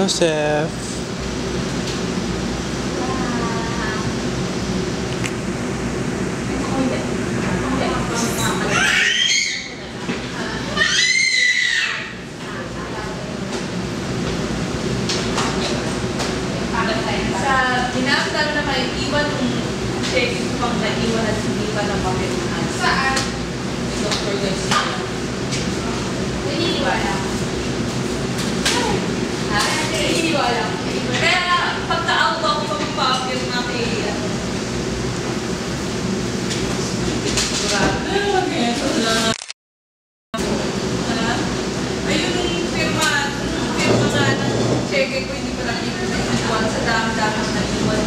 Joseph. Ginagawa na kayo, iwan yung check ko pang naiwan at hindi pa ng papel na saan? Dr. Garcia. Naniniwala. Ha? Naniniwala. Kaya pagka-out ako pang papel na kaya. Grabe, mag-eto lang. Ayun yung firma nga ng check ko, hindi pa lang iwan sa dami-dami na iwan.